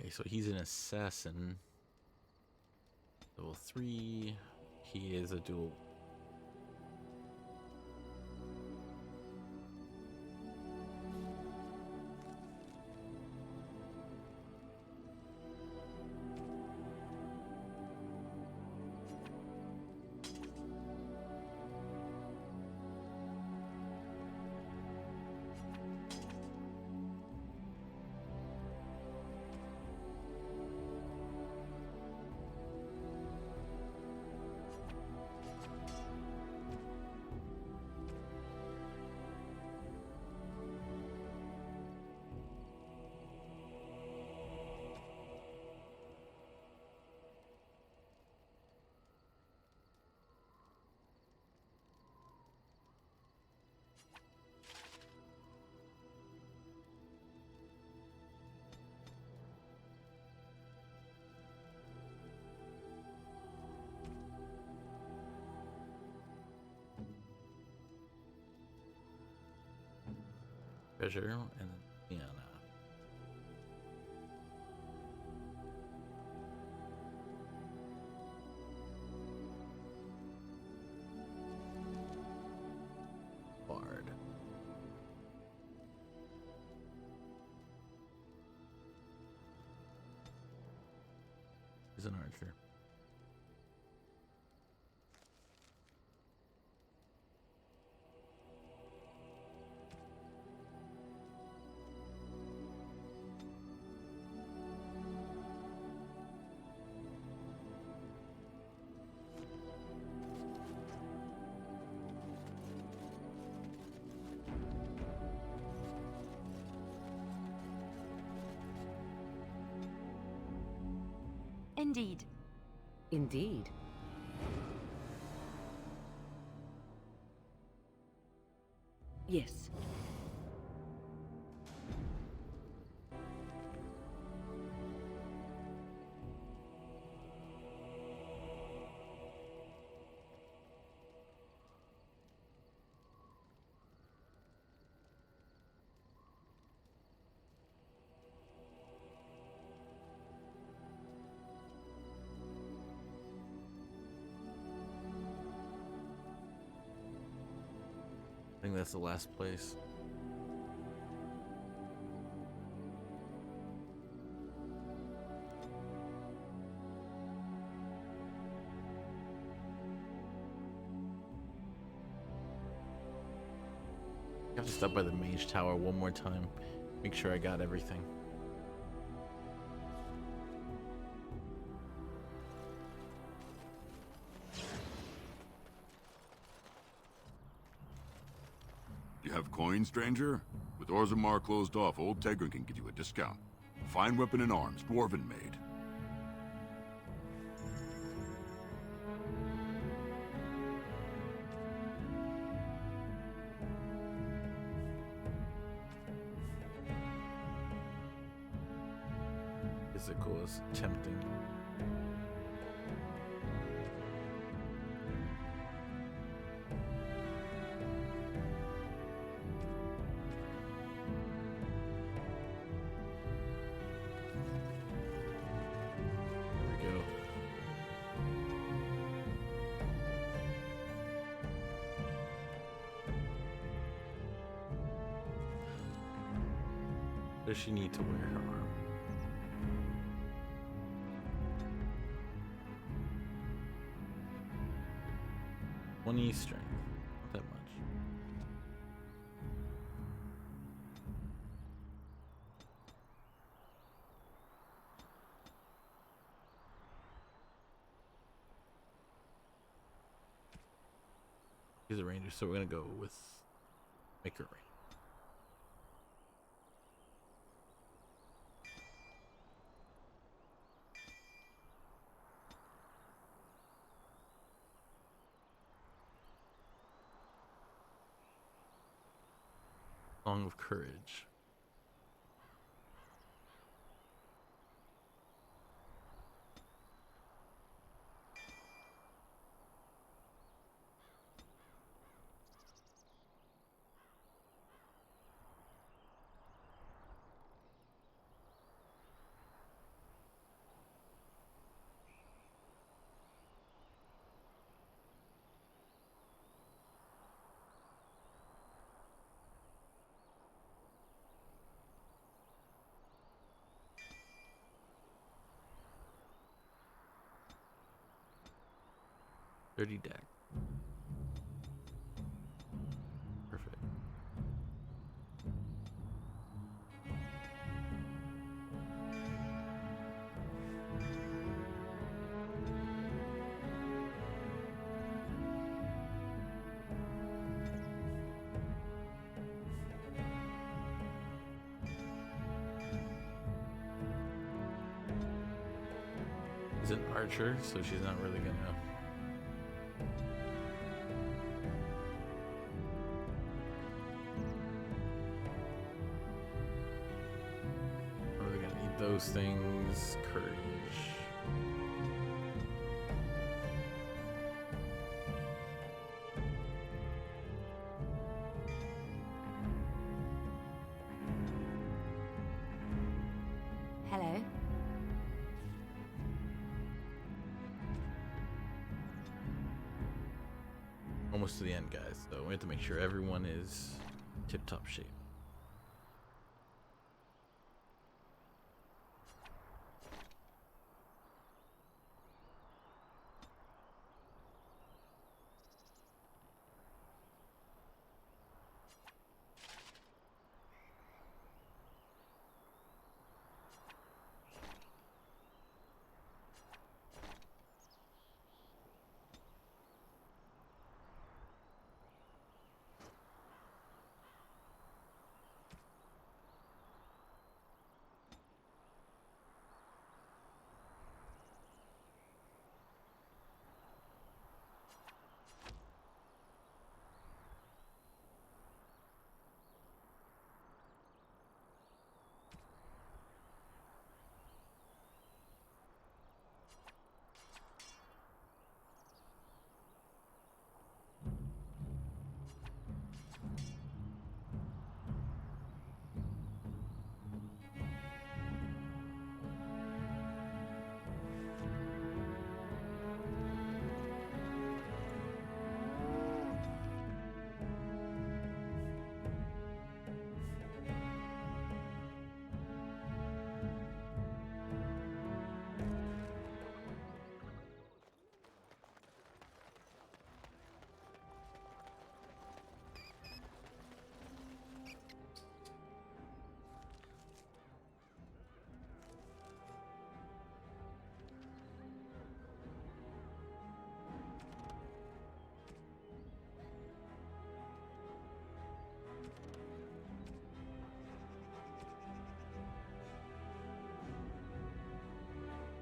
Okay, so he's an assassin. Level 3. He is a dual. Treasure and then Dianna. Bard. Is an archer. Indeed. Indeed. Yes. I think that's the last place. I have to stop by the mage tower one more time. Make sure I got everything. You have coin, stranger? With Orzammar closed off, old Tegrin can give you a discount. Fine weapon and arms, dwarven made. Physical is tempting. Does she need to wear her armor? One E strength, not that much. He's a ranger, so we're gonna go with make her ranger. Song of Courage. 30 deck. Perfect. He's an archer, so she's not really gonna. Not really gonna need those things. Courage. Hello. Almost to the end, guys. So we have to make sure everyone is tip-top shape.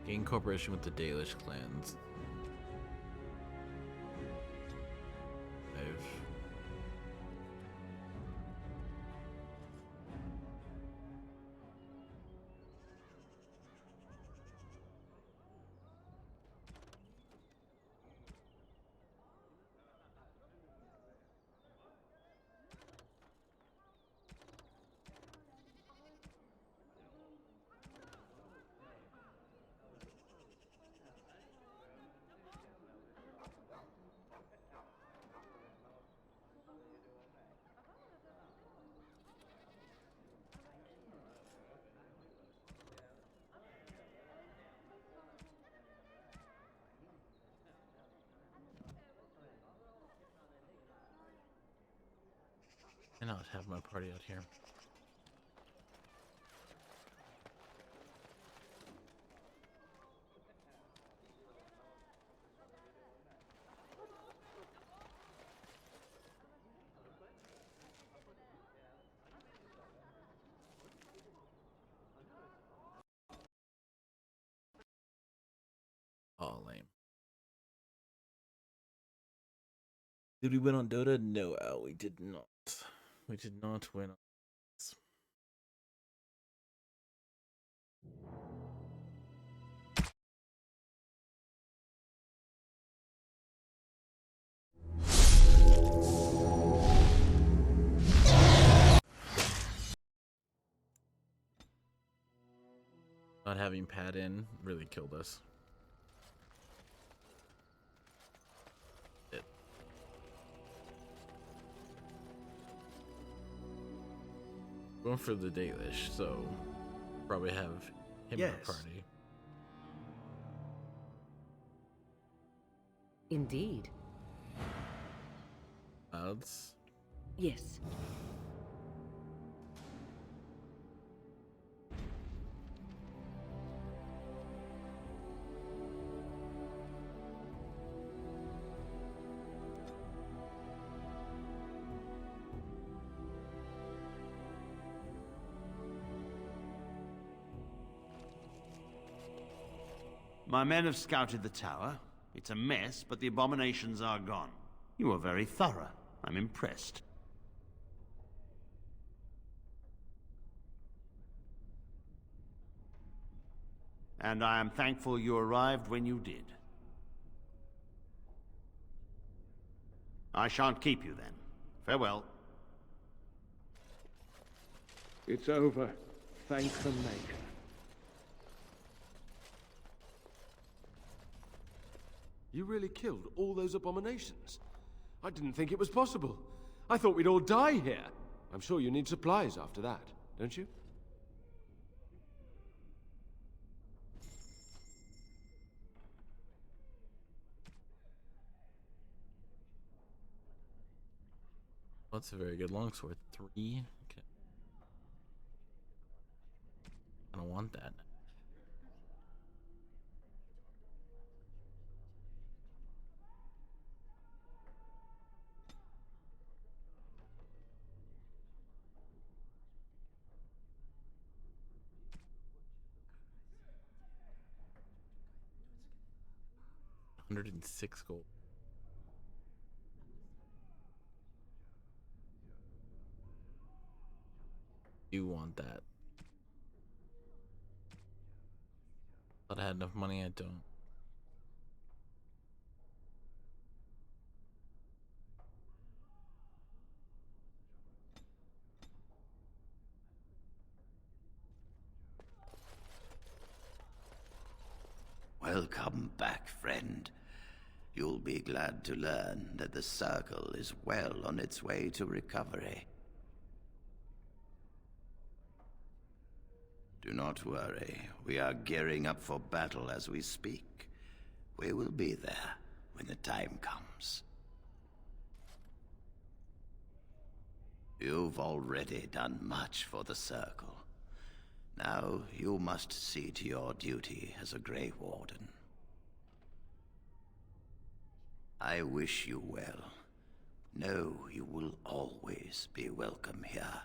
Gain cooperation with the Dalish clans. 5. And not have my party out here. Oh, lame. Did we win on Dota? No, Al, we did not. We did not win on this. Not having Pat in really killed us. Going for the Dalish, so probably have him in our party. Indeed. Clouds. Yes. My men have scouted the tower. It's a mess, but the abominations are gone. You are very thorough. I'm impressed. And I am thankful you arrived when you did. I shan't keep you then. Farewell. It's over. Thank the Maker. You really killed all those abominations? I didn't think it was possible. I thought we'd all die here. I'm sure you need supplies after that, don't you? That's a very good longsword. 3. Okay. I don't want that. $106 gold. You want that? Thought I had enough money. I don't. Welcome back, friend. You'll be glad to learn that the Circle is well on its way to recovery. Do not worry. We are gearing up for battle as we speak. We will be there when the time comes. You've already done much for the Circle. Now you must see to your duty as a Grey Warden. I wish you well. Know you will always be welcome here.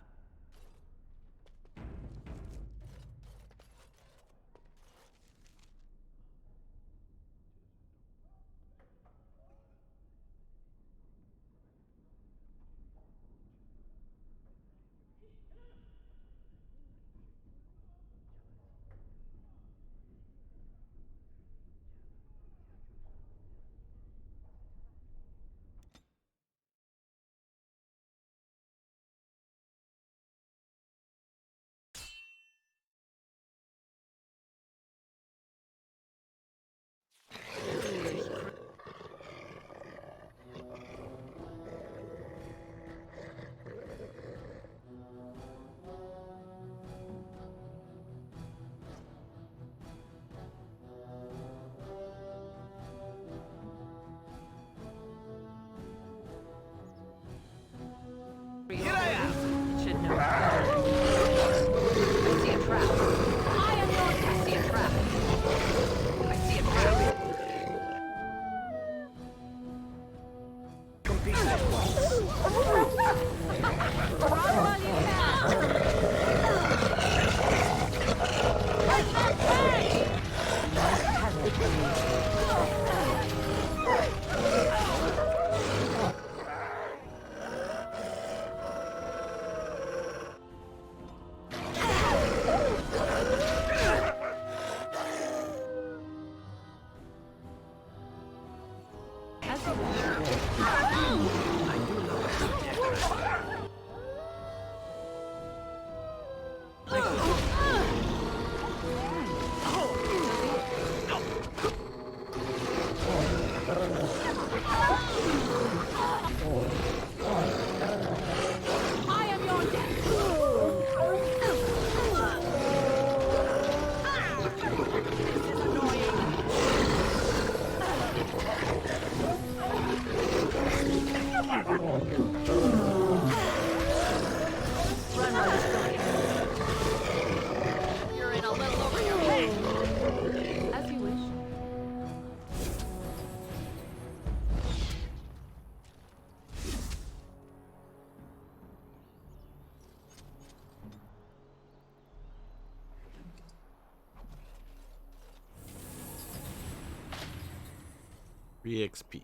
3 XP.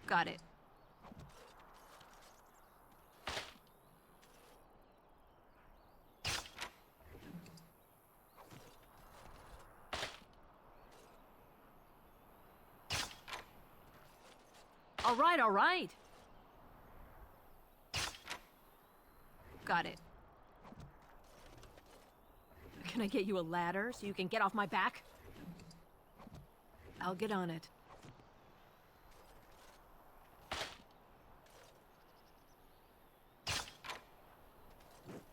Got it. All right, all right. Got it. Can I get you a ladder so you can get off my back? I'll get on it.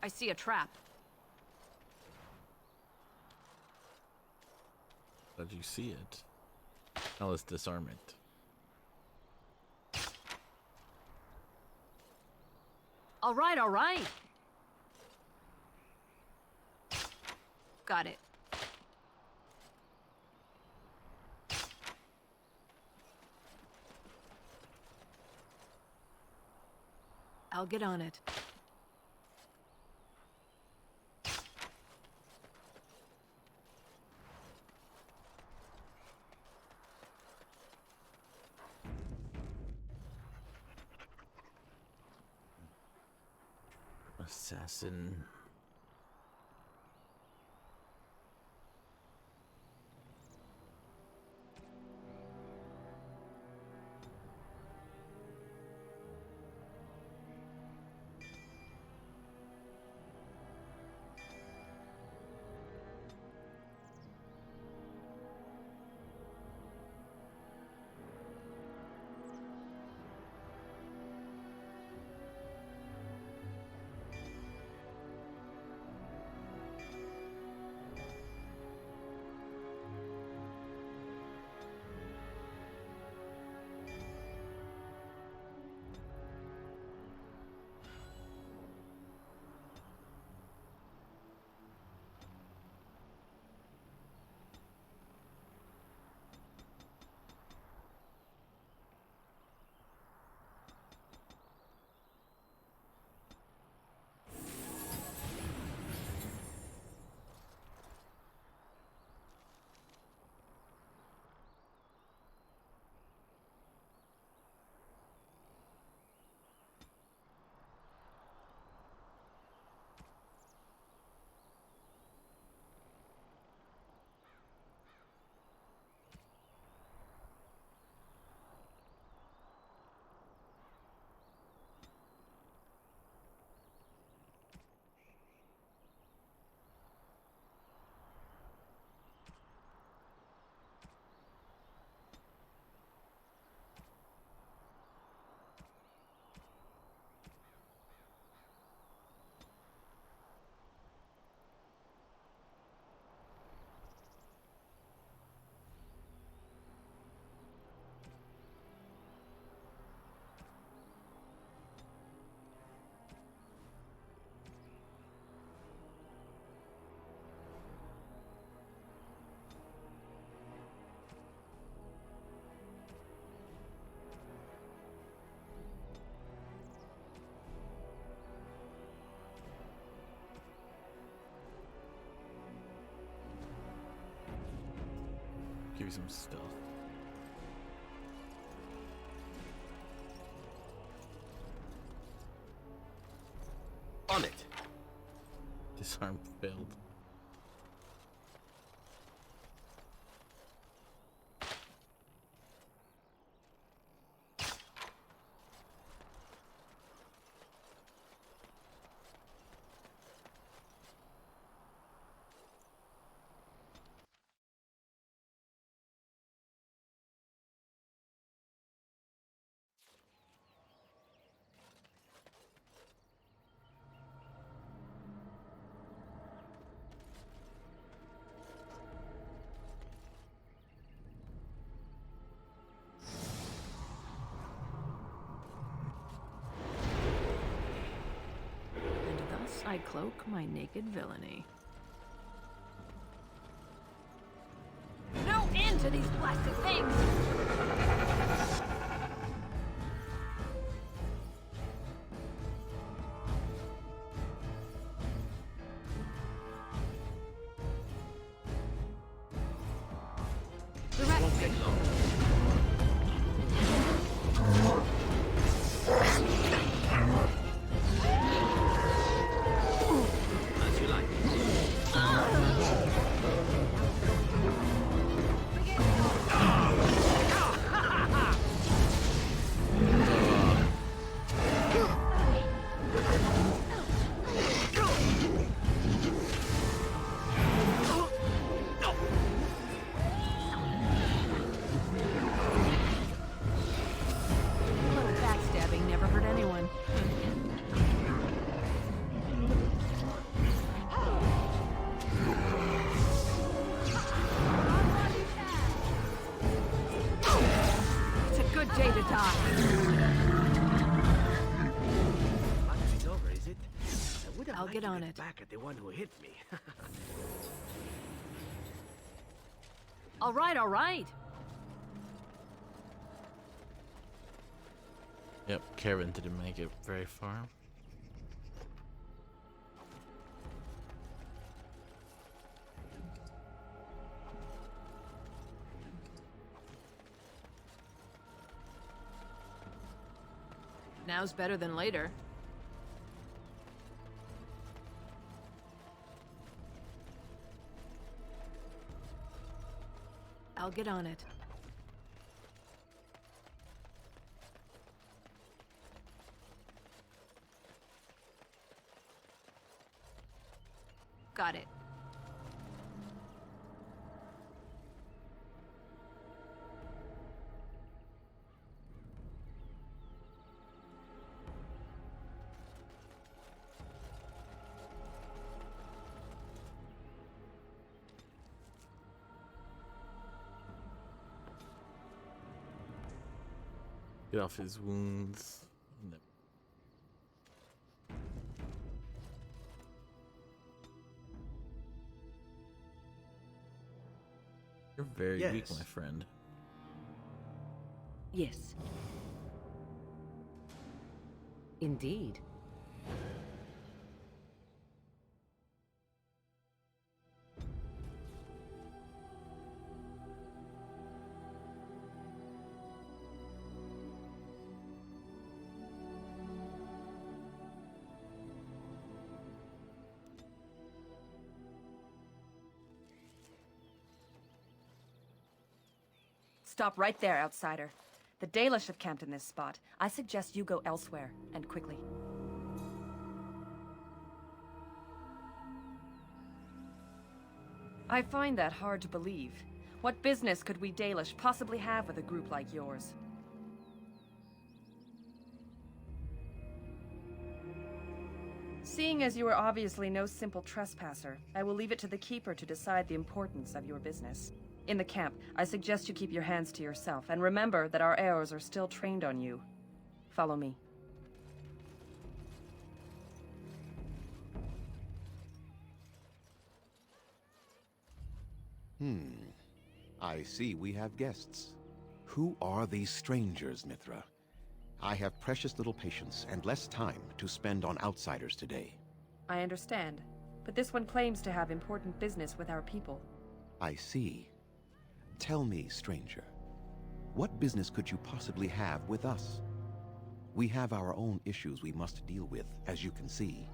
I see a trap. Did you see it? Now let's disarm it. All right, all right. Got it. I'll get on it. Assassin. Give you some stealth. On it. Disarm failed. And thus I cloak my naked villainy. No end to these blasted things! would have I'll liked get to on get it. back at the one who hit me. All right, all right. Yep, Karen didn't make it very far. Now's better than later. I'll get on it. Got it. Get off his wounds. You're very weak, Yes. my friend. Yes. Indeed. Stop right there, outsider. The Dalish have camped in this spot. I suggest you go elsewhere, and quickly. I find that hard to believe. What business could we Dalish possibly have with a group like yours? Seeing as you are obviously no simple trespasser, I will leave it to the Keeper to decide the importance of your business. In the camp, I suggest you keep your hands to yourself, and remember that our arrows are still trained on you. Follow me. I see we have guests. Who are these strangers, Mithra? I have precious little patience and less time to spend on outsiders today. I understand, but this one claims to have important business with our people. I see. Tell me, stranger, what business could you possibly have with us? We have our own issues we must deal with, as you can see.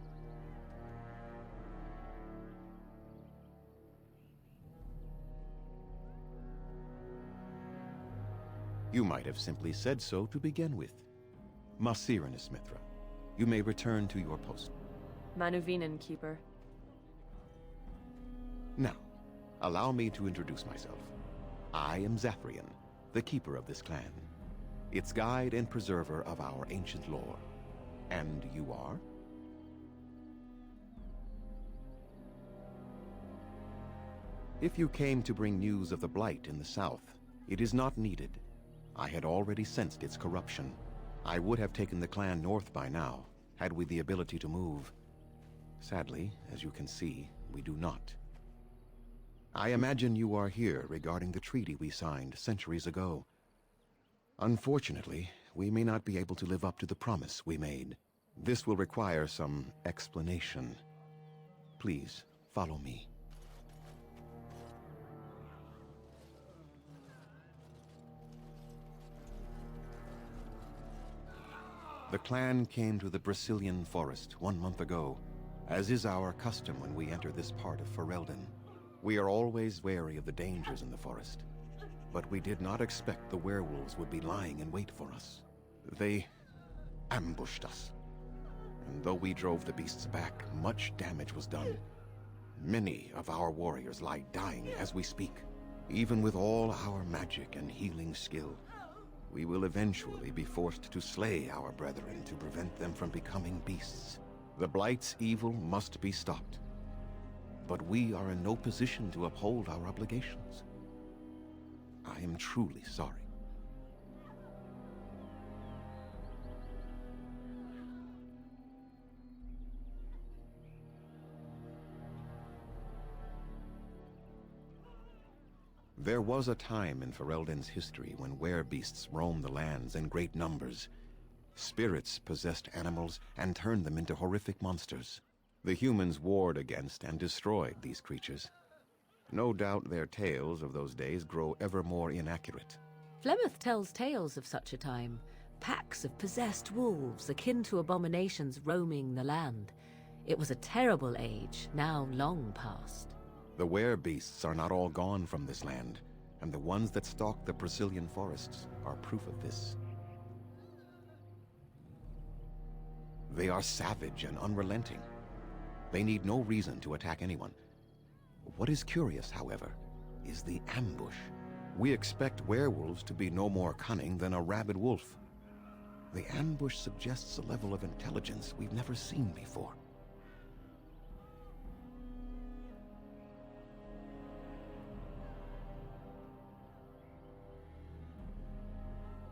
You might have simply said so to begin with. Masiranus, Mithra, you may return to your post. Manuvinen, Keeper. Now, allow me to introduce myself. I am Zathrian, the keeper of this clan, its guide and preserver of our ancient lore. And you are? If you came to bring news of the Blight in the south, it is not needed. I had already sensed its corruption. I would have taken the clan north by now, had we the ability to move. Sadly, as you can see, we do not. I imagine you are here regarding the treaty we signed centuries ago. Unfortunately, we may not be able to live up to the promise we made. This will require some explanation. Please, follow me. The clan came to the Brazilian forest 1 month ago, as is our custom when we enter this part of Ferelden. We are always wary of the dangers in the forest, but we did not expect the werewolves would be lying in wait for us. They ambushed us, and though we drove the beasts back, much damage was done. Many of our warriors lie dying as we speak. Even with all our magic and healing skill, we will eventually be forced to slay our brethren to prevent them from becoming beasts. The Blight's evil must be stopped, but we are in no position to uphold our obligations. I am truly sorry. There was a time in Ferelden's history when werebeasts roamed the lands in great numbers. Spirits possessed animals and turned them into horrific monsters. The humans warred against and destroyed these creatures. No doubt their tales of those days grow ever more inaccurate. Flemeth tells tales of such a time. Packs of possessed wolves akin to abominations roaming the land. It was a terrible age, now long past. The werebeasts are not all gone from this land, and the ones that stalk the Brazilian forests are proof of this. They are savage and unrelenting. They need no reason to attack anyone. What is curious, however, is the ambush. We expect werewolves to be no more cunning than a rabid wolf. The ambush suggests a level of intelligence we've never seen before.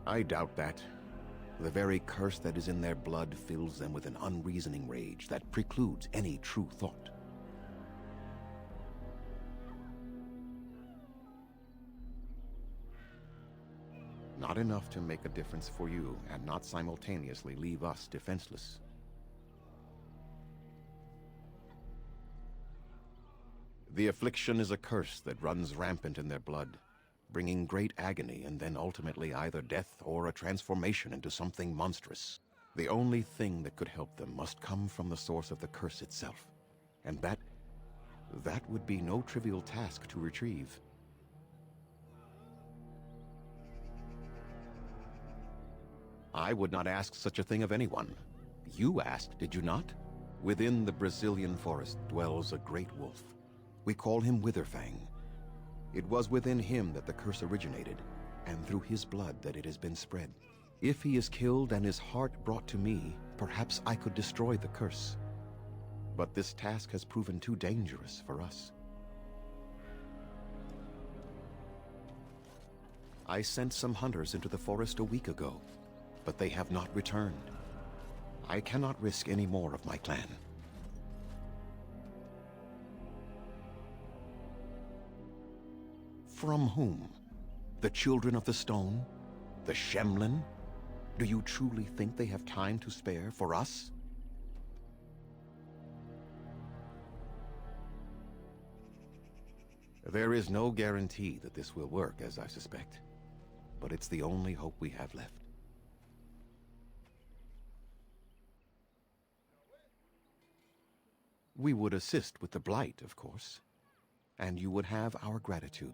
I doubt that. The very curse that is in their blood fills them with an unreasoning rage that precludes any true thought. Not enough to make a difference for you, and not simultaneously leave us defenseless. The affliction is a curse that runs rampant in their blood, bringing great agony and then ultimately either death or a transformation into something monstrous. The only thing that could help them must come from the source of the curse itself, and that would be no trivial task to retrieve. I would not ask such a thing of anyone. You asked, did you not? Within the Brazilian forest dwells a great wolf. We call him Witherfang. It was within him that the curse originated, and through his blood that it has been spread. If he is killed and his heart brought to me, perhaps I could destroy the curse. But this task has proven too dangerous for us. I sent some hunters into the forest a week ago, but they have not returned. I cannot risk any more of my clan. From whom? The Children of the Stone? The Shemlin? Do you truly think they have time to spare for us? There is no guarantee that this will work, as I suspect. But it's the only hope we have left. We would assist with the Blight, of course. And you would have our gratitude.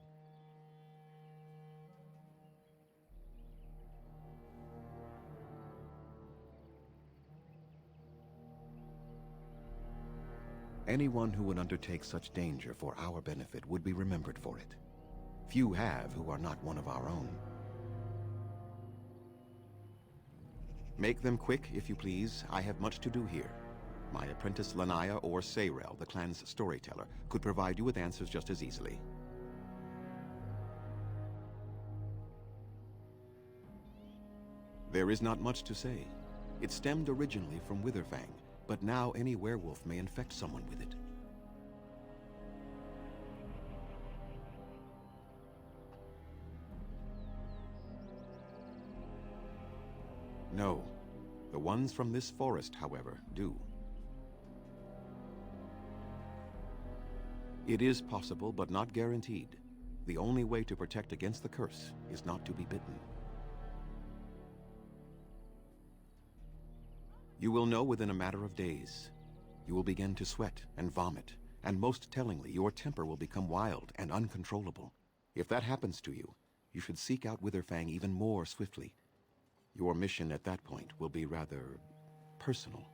Anyone who would undertake such danger for our benefit would be remembered for it. Few have who are not one of our own. Make them quick, if you please. I have much to do here. My apprentice Lanaya or Sayrel, the clan's storyteller, could provide you with answers just as easily. There is not much to say. It stemmed originally from Witherfang, but now any werewolf may infect someone with it. No. The ones from this forest, however, do. It is possible, but not guaranteed. The only way to protect against the curse is not to be bitten. You will know within a matter of days. You will begin to sweat and vomit, and most tellingly, your temper will become wild and uncontrollable. If that happens to you, you should seek out Witherfang even more swiftly. Your mission at that point will be rather personal.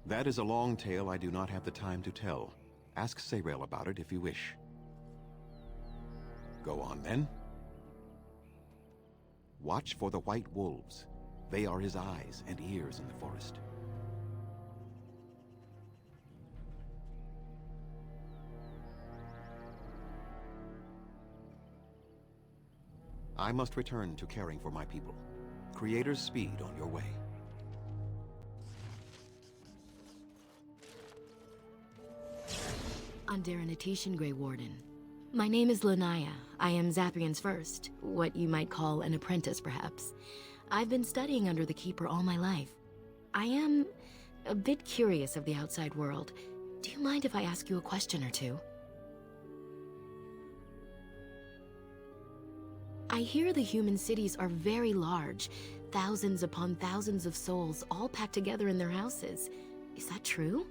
That is a long tale I do not have the time to tell. Ask Sayrel about it if you wish. Go on then. Watch for the white wolves. They are his eyes and ears in the forest. I must return to caring for my people. Creator's speed on your way. under an Atishan Grey Warden. My name is Leliana. I am Zathrian's first, what you might call an apprentice, perhaps. I've been studying under the Keeper all my life. I am a bit curious of the outside world. Do you mind if I ask you a question or two? I hear the human cities are very large, thousands upon thousands of souls all packed together in their houses. Is that true?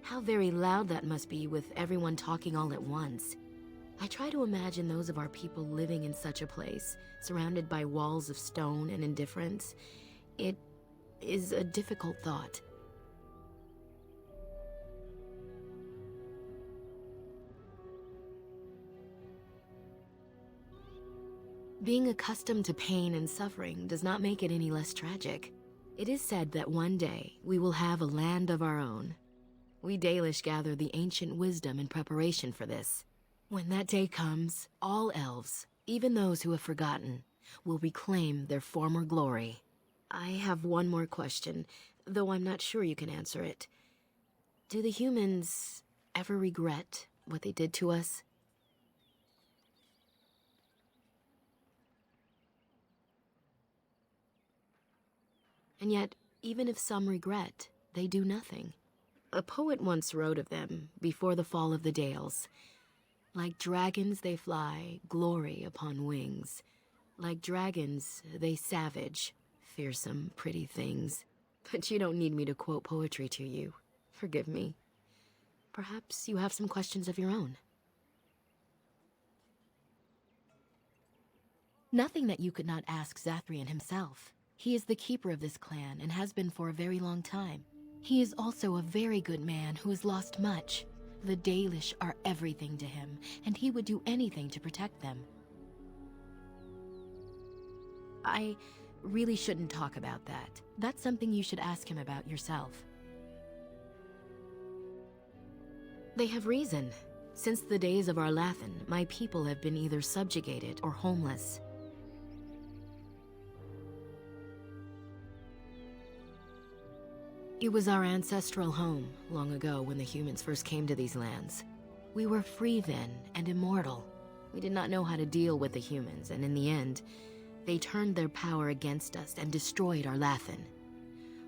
How very loud that must be with everyone talking all at once. I try to imagine those of our people living in such a place, surrounded by walls of stone and indifference. It is a difficult thought. Being accustomed to pain and suffering does not make it any less tragic. It is said that one day we will have a land of our own. We Dalish gather the ancient wisdom in preparation for this. When that day comes, all elves, even those who have forgotten, will reclaim their former glory. I have one more question, though I'm not sure you can answer it. Do the humans ever regret what they did to us? And yet, even if some regret, they do nothing. A poet once wrote of them before the fall of the Dales. Like dragons they fly, glory upon wings. Like dragons, they savage, fearsome, pretty things. But you don't need me to quote poetry to you. Forgive me. Perhaps you have some questions of your own. Nothing that you could not ask Zathrian himself. He is the keeper of this clan and has been for a very long time. He is also a very good man who has lost much. The Dalish are everything to him, and he would do anything to protect them. I really shouldn't talk about that. That's something you should ask him about yourself. They have reason. Since the days of Arlathan, my people have been either subjugated or homeless. It was our ancestral home, long ago when the humans first came to these lands. We were free then, and immortal. We did not know how to deal with the humans, and in the end, they turned their power against us and destroyed Arlathan.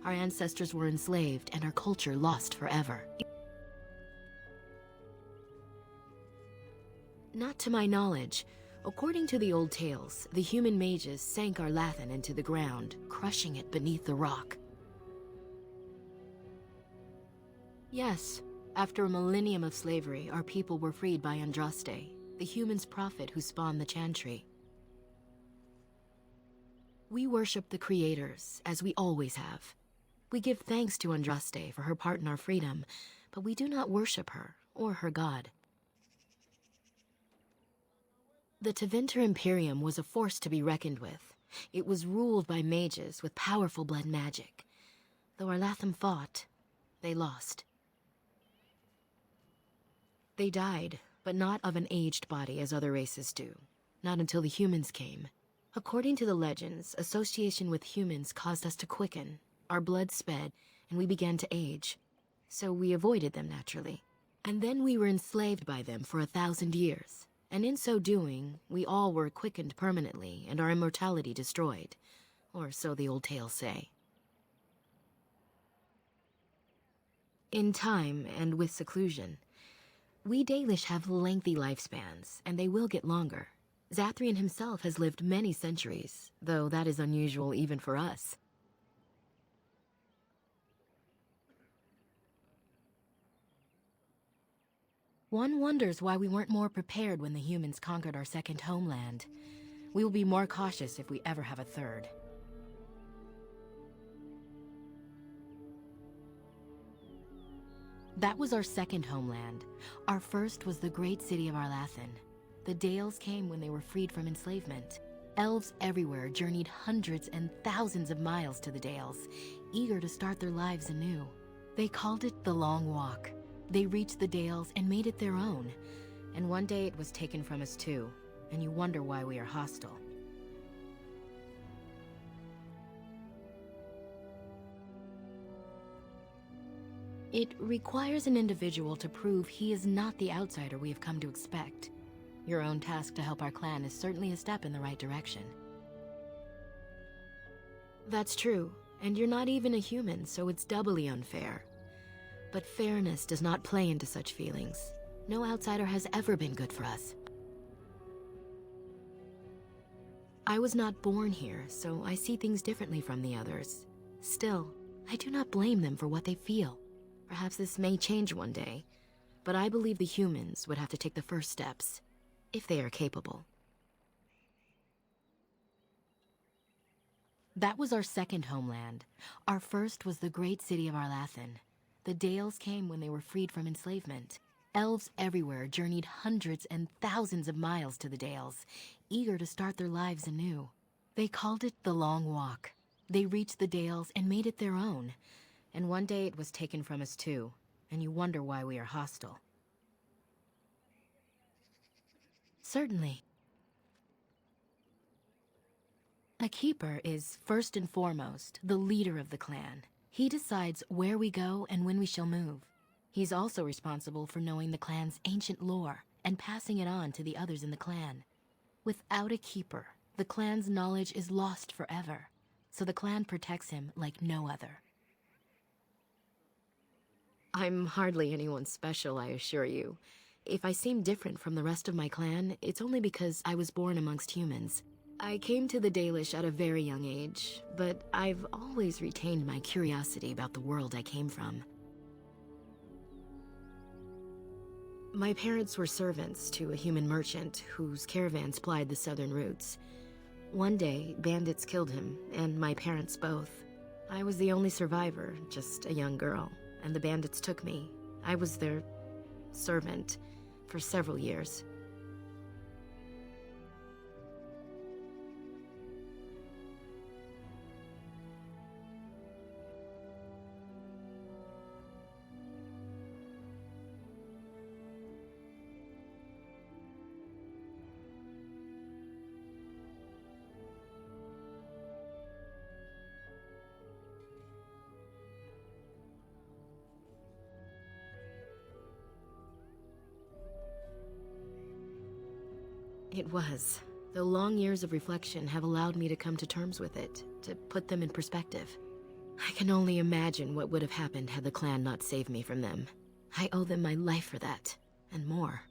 Our ancestors were enslaved, and our culture lost forever. Not to my knowledge. According to the old tales, the human mages sank Arlathan into the ground, crushing it beneath the rock. Yes, after a millennium of slavery, our people were freed by Andraste, the human's prophet who spawned the Chantry. We worship the creators, as we always have. We give thanks to Andraste for her part in our freedom, but we do not worship her, or her god. The Tevinter Imperium was a force to be reckoned with. It was ruled by mages with powerful blood magic. Though Arlathan fought, they lost. They died, but not of an aged body as other races do. Not until the humans came. According to the legends, association with humans caused us to quicken. Our blood sped, and we began to age. So we avoided them naturally. And then we were enslaved by them for 1,000 years. And in so doing, we all were quickened permanently and our immortality destroyed. Or so the old tales say. In time, and with seclusion, we Dalish have lengthy lifespans, and they will get longer. Zathrian himself has lived many centuries, though that is unusual even for us. One wonders why we weren't more prepared when the humans conquered our second homeland. We will be more cautious if we ever have a third. That was our second homeland. Our first was the great city of Arlathan. The Dales came when they were freed from enslavement. Elves everywhere journeyed hundreds and thousands of miles to the Dales, eager to start their lives anew. They called it the Long Walk. They reached the Dales and made it their own. And one day it was taken from us too, and you wonder why we are hostile. It requires an individual to prove he is not the outsider we have come to expect. Your own task to help our clan is certainly a step in the right direction. That's true, and you're not even a human, so it's doubly unfair. But fairness does not play into such feelings. No outsider has ever been good for us. I was not born here, so I see things differently from the others. Still, I do not blame them for what they feel. Perhaps this may change one day, but I believe the humans would have to take the first steps, if they are capable. That was our second homeland. Our first was the great city of Arlathan. The Dales came when they were freed from enslavement. Elves everywhere journeyed hundreds and thousands of miles to the Dales, eager to start their lives anew. They called it the Long Walk. They reached the Dales and made it their own. And one day it was taken from us too, and you wonder why we are hostile. Certainly. A keeper is, first and foremost, the leader of the clan. He decides where we go and when we shall move. He's also responsible for knowing the clan's ancient lore and passing it on to the others in the clan. Without a keeper, the clan's knowledge is lost forever, so the clan protects him like no other. I'm hardly anyone special, I assure you. If I seem different from the rest of my clan, it's only because I was born amongst humans. I came to the Dalish at a very young age, but I've always retained my curiosity about the world I came from. My parents were servants to a human merchant whose caravans plied the southern routes. One day, bandits killed him, and my parents both. I was the only survivor, just a young girl, and the bandits took me. I was their servant for several years. It was, though long years of reflection have allowed me to come to terms with it, to put them in perspective. I can only imagine what would have happened had the clan not saved me from them. I owe them my life for that, and more.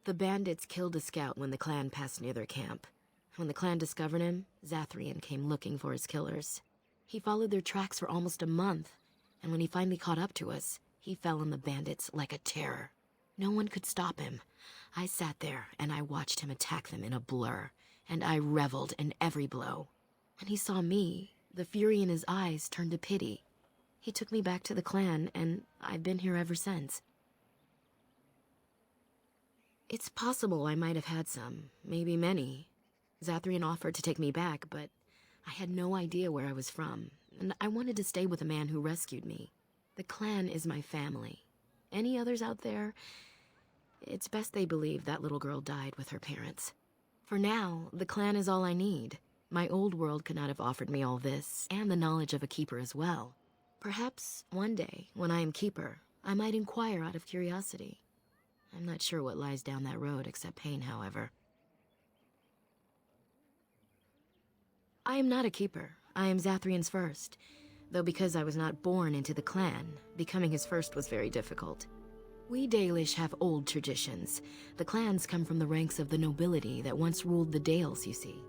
The bandits killed a scout when the clan passed near their camp. When the clan discovered him, Zathrian came looking for his killers. He followed their tracks for almost a month, and when he finally caught up to us, he fell on the bandits like a terror. No one could stop him. I sat there, and I watched him attack them in a blur, and I reveled in every blow. When he saw me, the fury in his eyes turned to pity. He took me back to the clan, and I've been here ever since. It's possible I might have had some, maybe many. Zathrian offered to take me back, but I had no idea where I was from, and I wanted to stay with the man who rescued me. The clan is my family. Any others out there? It's best they believe that little girl died with her parents. For now, the clan is all I need. My old world could not have offered me all this, and the knowledge of a keeper as well. Perhaps one day, when I am keeper, I might inquire out of curiosity. I'm not sure what lies down that road except pain, however. I am not a keeper. I am Zathrian's first. Though because I was not born into the clan, becoming his first was very difficult. We Dalish have old traditions. The clans come from the ranks of the nobility that once ruled the Dales, you see.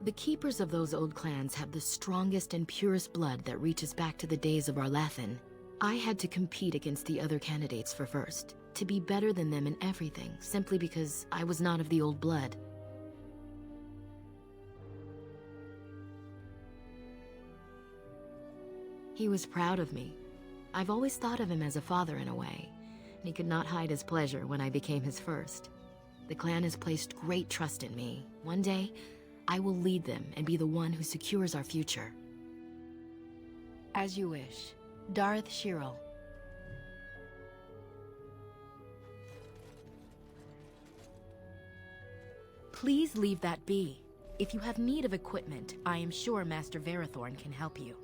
The keepers of those old clans have the strongest and purest blood that reaches back to the days of Arlathan. I had to compete against the other candidates for first, to be better than them in everything, simply because I was not of the old blood. He was proud of me. I've always thought of him as a father in a way, and he could not hide his pleasure when I became his first. The clan has placed great trust in me. One day, I will lead them and be the one who secures our future. As you wish. Darth Shirel. Please leave that be. If you have need of equipment, I am sure Master Verathorn can help you.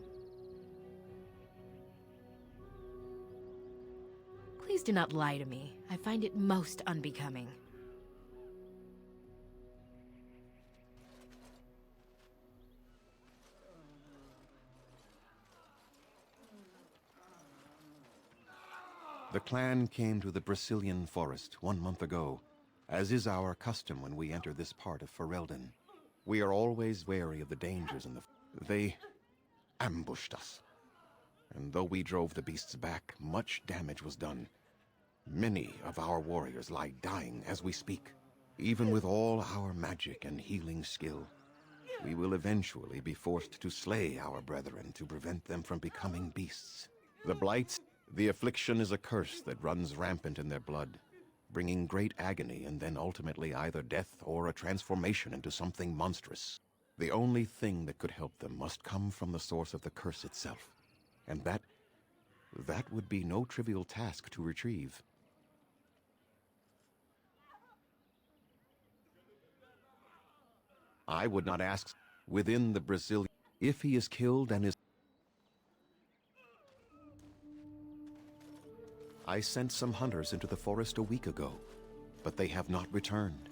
Please do not lie to me. I find it most unbecoming. The clan came to the Brazilian forest 1 month ago, as is our custom when we enter this part of Ferelden. We are always wary of the dangers in the... They ambushed us. And though we drove the beasts back, much damage was done. Many of our warriors lie dying as we speak. Even with all our magic and healing skill, we will eventually be forced to slay our brethren to prevent them from becoming beasts. The blights... The affliction is a curse that runs rampant in their blood, bringing great agony and then ultimately either death or a transformation into something monstrous. The only thing that could help them must come from the source of the curse itself, and that would be no trivial task to retrieve. I would not ask within the Brazilian if he is killed and is... I sent some hunters into the forest a week ago, but they have not returned.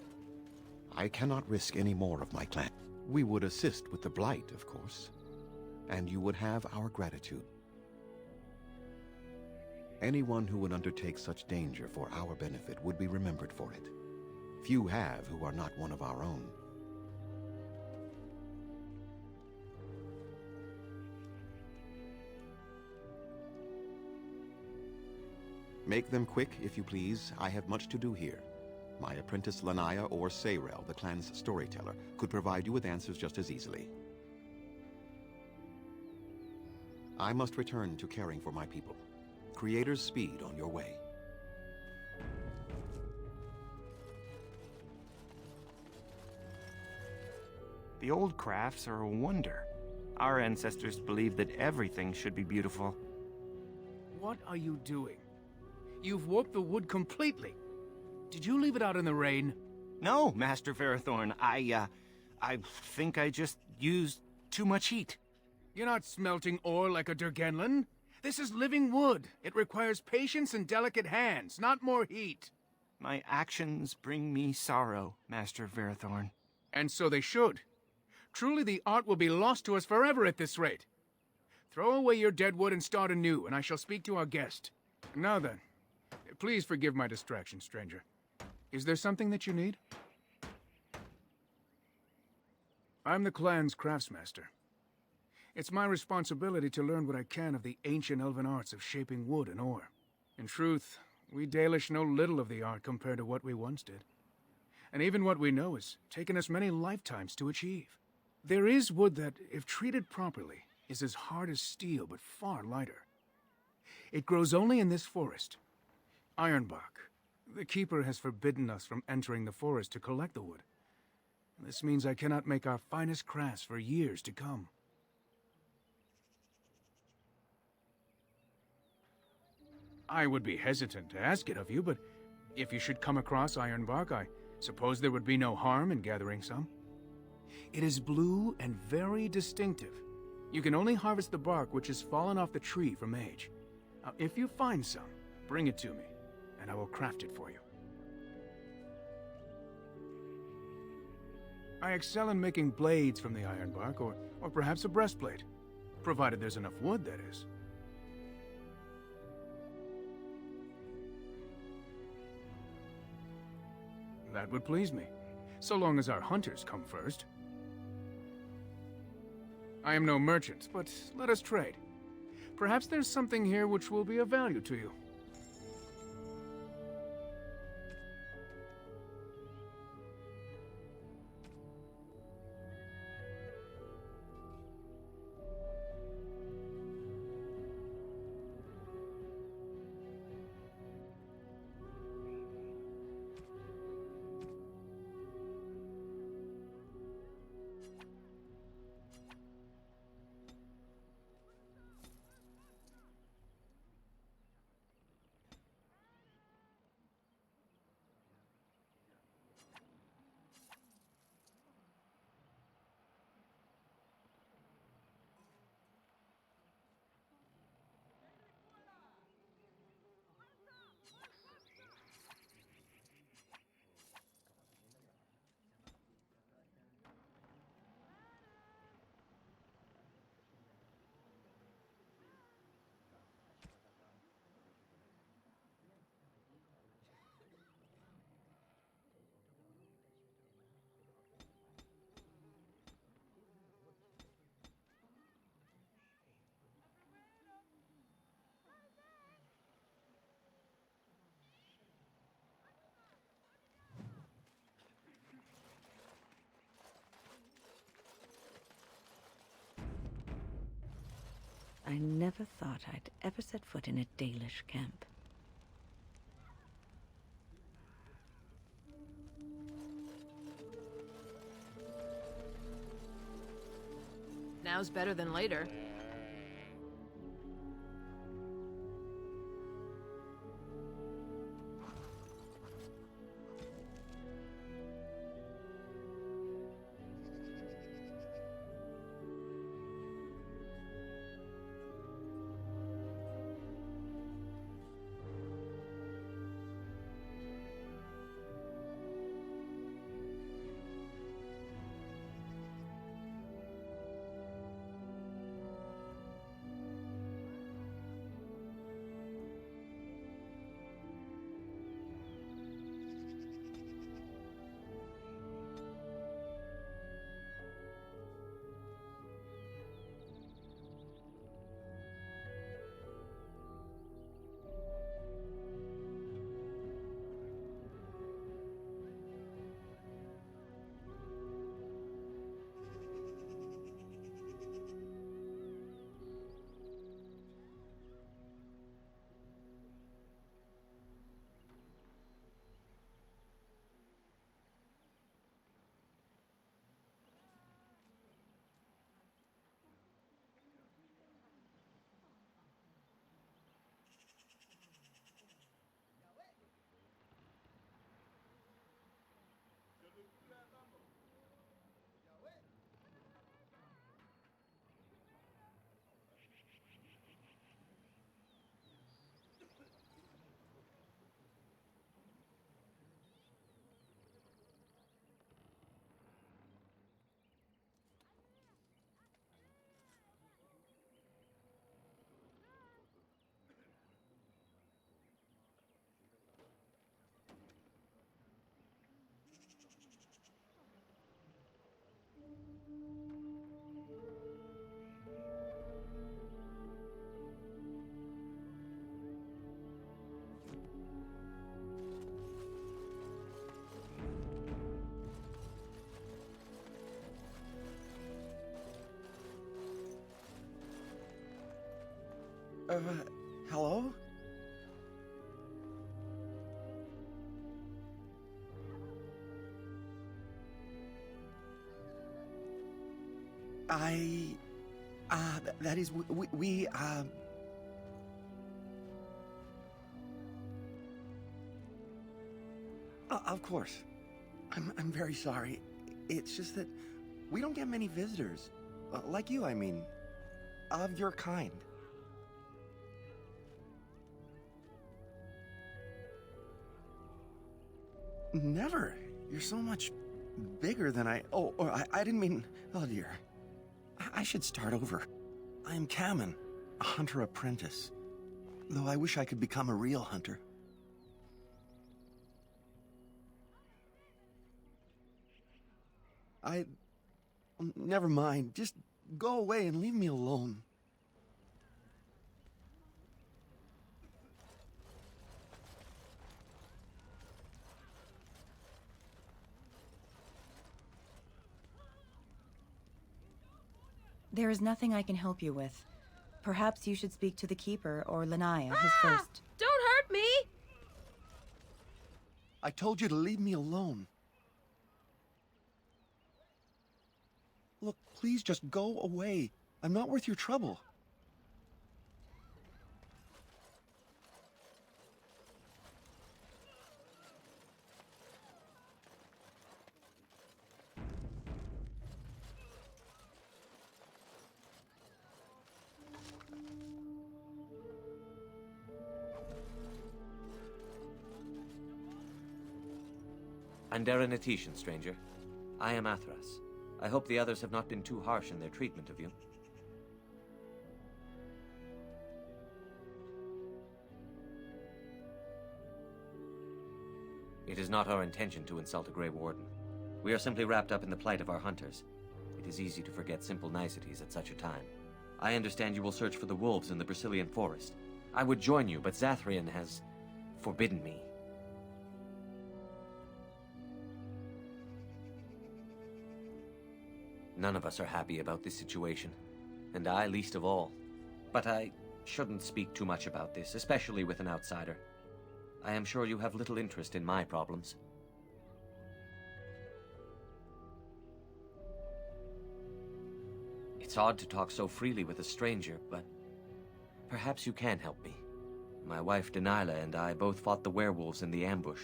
I cannot risk any more of my clan. We would assist with the blight, of course, and you would have our gratitude. Anyone who would undertake such danger for our benefit would be remembered for it. Few have who are not one of our own. Make them quick, if you please. I have much to do here. My apprentice Lanaya or Sayrel, the clan's storyteller, could provide you with answers just as easily. I must return to caring for my people. Creator's speed on your way. The old crafts are a wonder. Our ancestors believed that everything should be beautiful. What are you doing? You've warped the wood completely. Did you leave it out in the rain? No, Master Verathorn. I think I just used too much heat. You're not smelting ore like a Durgenlin. This is living wood. It requires patience and delicate hands, not more heat. My actions bring me sorrow, Master Verathorn. And so they should. Truly the art will be lost to us forever at this rate. Throw away your dead wood and start anew, and I shall speak to our guest. Now then, please forgive my distraction, stranger. Is there something that you need? I'm the clan's craftsmaster. It's my responsibility to learn what I can of the ancient elven arts of shaping wood and ore. In truth, we Dalish know little of the art compared to what we once did. And even what we know has taken us many lifetimes to achieve. There is wood that, if treated properly, is as hard as steel but far lighter. It grows only in this forest. Ironbark. The Keeper has forbidden us from entering the forest to collect the wood. This means I cannot make our finest crafts for years to come. I would be hesitant to ask it of you, but if you should come across ironbark, I suppose there would be no harm in gathering some. It is blue and very distinctive. You can only harvest the bark which has fallen off the tree from age. Now, if you find some, bring it to me, and I will craft it for you. I excel in making blades from the ironbark, or perhaps a breastplate, provided there's enough wood, that is. That would please me, so long as our hunters come first. I am no merchant, but let us trade. Perhaps there's something here which will be of value to you. I never thought I'd ever set foot in a Dalish camp. Now's better than later. Hello? That is, we, Of course. I'm very sorry. It's just that we don't get many visitors. Like you, I mean. Of your kind. Never. You're so much bigger than I didn't mean... Oh, dear. I should start over. I am Kamen, a hunter apprentice. Though I wish I could become a real hunter. Never mind. Just go away and leave me alone. There is nothing I can help you with. Perhaps you should speak to the Keeper or Lanaya, his first. Don't hurt me! I told you to leave me alone. Look, please just go away. I'm not worth your trouble. I'm Darkspawn, stranger. I am Athras. I hope the others have not been too harsh in their treatment of you. It is not our intention to insult a Grey Warden. We are simply wrapped up in the plight of our hunters. It is easy to forget simple niceties at such a time. I understand you will search for the wolves in the Brazilian forest. I would join you, but Zathrian has forbidden me. None of us are happy about this situation, and I least of all. But I shouldn't speak too much about this, especially with an outsider. I am sure you have little interest in my problems. It's odd to talk so freely with a stranger, but perhaps you can help me. My wife Delilah and I both fought the werewolves in the ambush.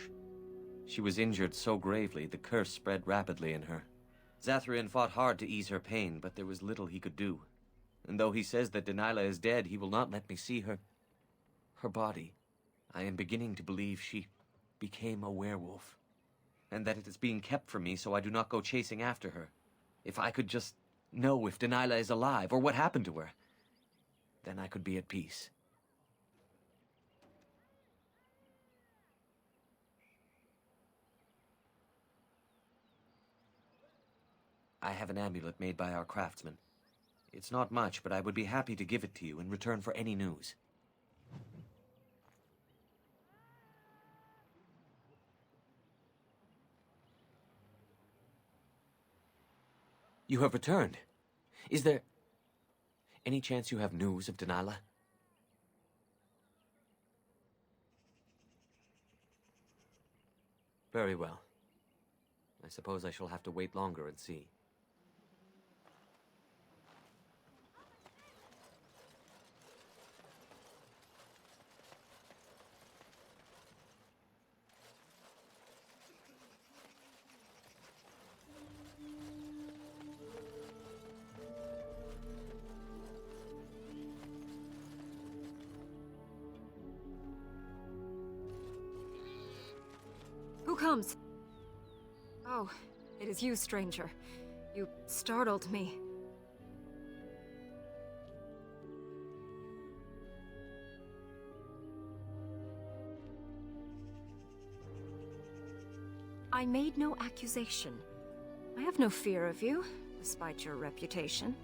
She was injured so gravely, the curse spread rapidly in her. Zathrian fought hard to ease her pain, but there was little he could do. And though he says that Delilah is dead, he will not let me see her body. I am beginning to believe she became a werewolf, and that it is being kept from me so I do not go chasing after her. If I could just know if Delilah is alive, or what happened to her, then I could be at peace. I have an amulet made by our craftsman. It's not much, but I would be happy to give it to you in return for any news. You have returned. Is there any chance you have news of Delilah? Very well. I suppose I shall have to wait longer and see. Who comes? Oh, it is you, stranger. You startled me. I made no accusation. I have no fear of you, despite your reputation.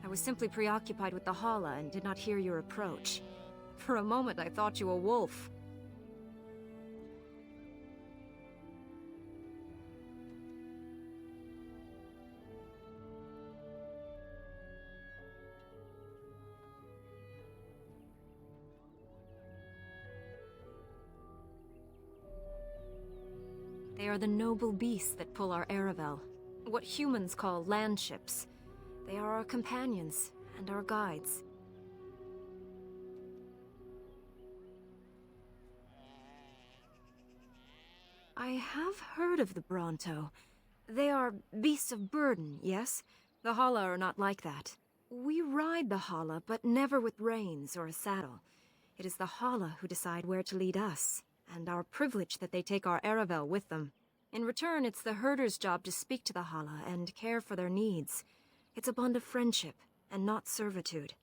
I was simply preoccupied with the Hala and did not hear your approach. For a moment I thought you a wolf. They are the noble beasts that pull our Aravel. What humans call land ships. They are our companions and our guides. I have heard of the Bronto. They are beasts of burden, yes? The Hala are not like that. We ride the Hala, but never with reins or a saddle. It is the Hala who decide where to lead us, and our privilege that they take our Aravel with them. In return, it's the herder's job to speak to the Hala and care for their needs. It's a bond of friendship, and not servitude.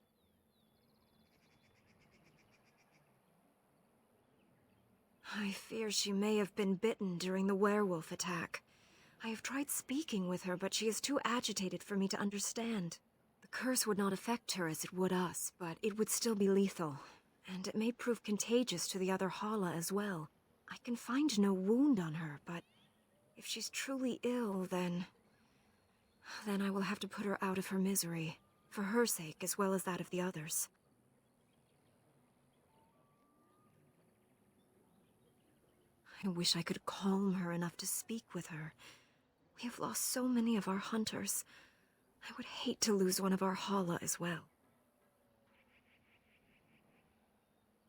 I fear she may have been bitten during the werewolf attack. I have tried speaking with her, but she is too agitated for me to understand. The curse would not affect her as it would us, but it would still be lethal. And it may prove contagious to the other Hala as well. I can find no wound on her, but if she's truly ill, then I will have to put her out of her misery, for her sake as well as that of the others. I wish I could calm her enough to speak with her. We have lost so many of our hunters. I would hate to lose one of our Hala as well.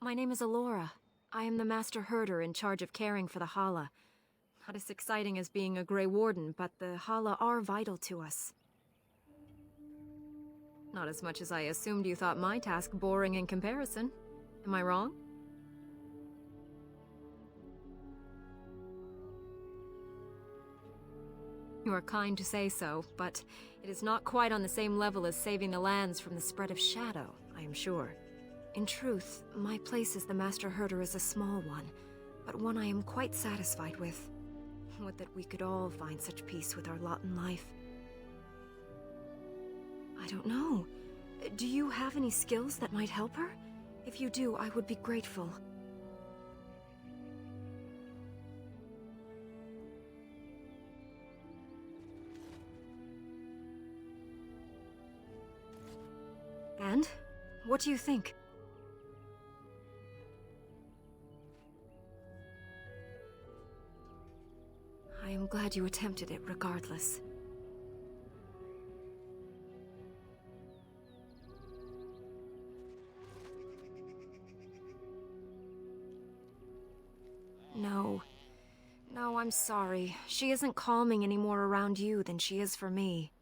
My name is Alora. I am the Master Herder in charge of caring for the Hala. Not as exciting as being a Grey Warden, but the Hala are vital to us. Not as much as I assumed you thought my task boring in comparison. Am I wrong? You are kind to say so, but it is not quite on the same level as saving the lands from the spread of shadow, I am sure. In truth, my place as the Master Herder is a small one, but one I am quite satisfied with. Would that we could all find such peace with our lot in life. I don't know. Do you have any skills that might help her? If you do, I would be grateful. And? What do you think? I am glad you attempted it regardless. No. No, I'm sorry. She isn't calming any more around you than she is for me.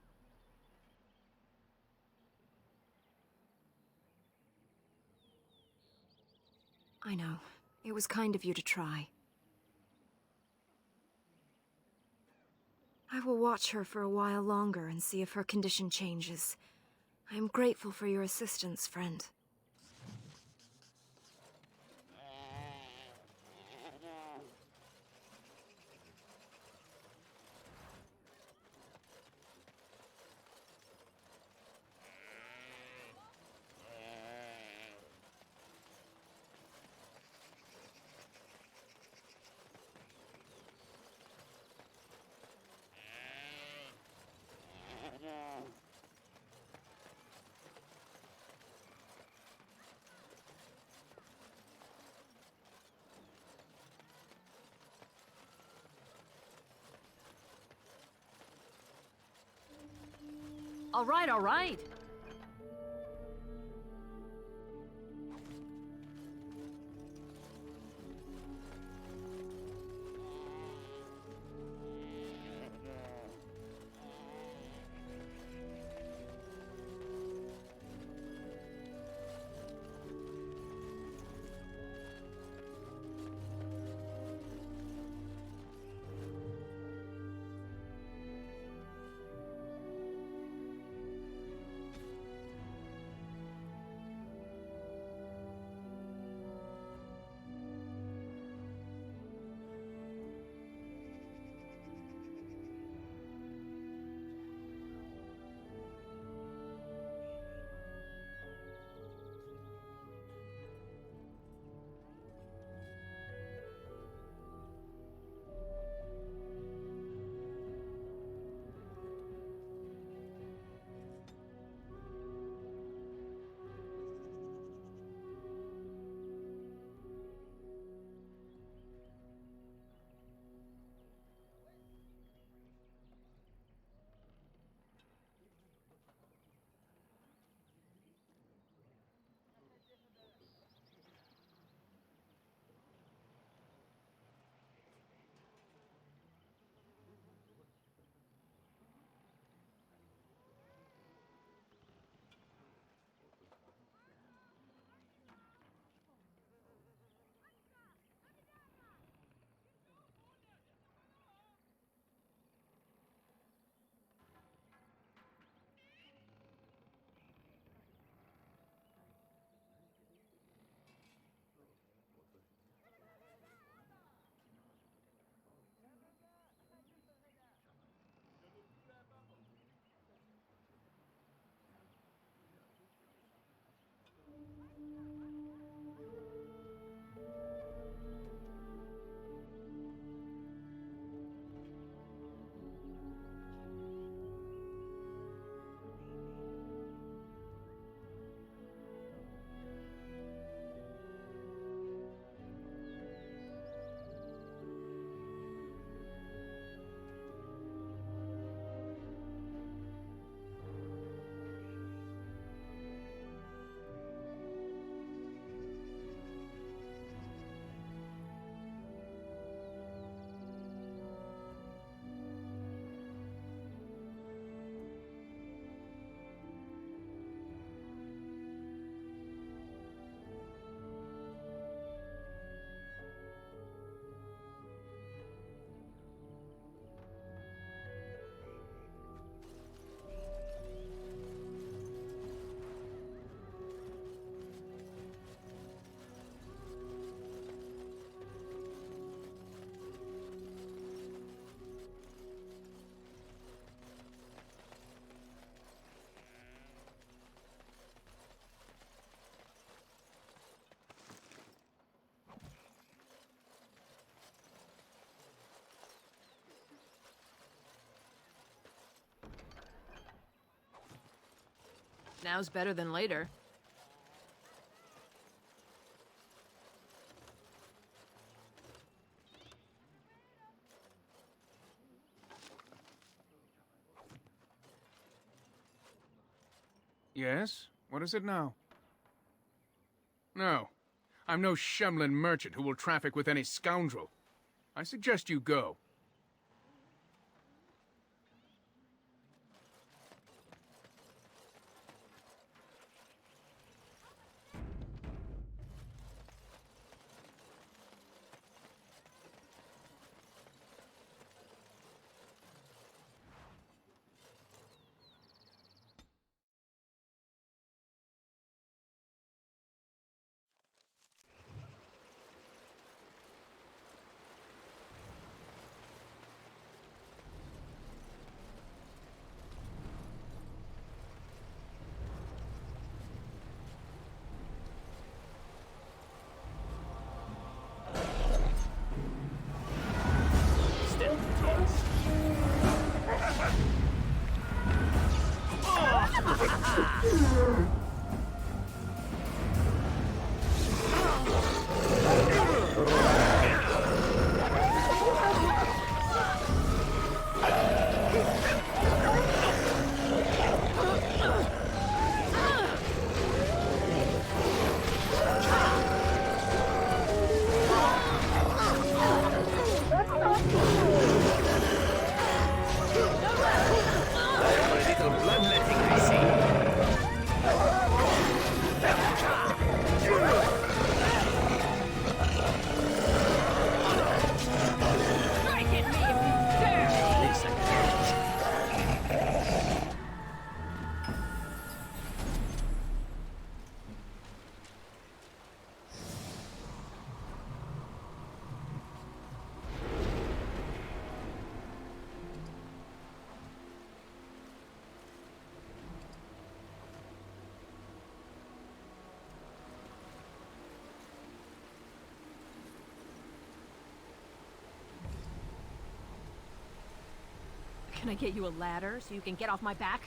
I know. It was kind of you to try. I will watch her for a while longer and see if her condition changes. I am grateful for your assistance, friend. All right, all right. Now's better than later. Yes? What is it now? No. I'm no Shemlin merchant who will traffic with any scoundrel. I suggest you go. Can I get you a ladder so you can get off my back?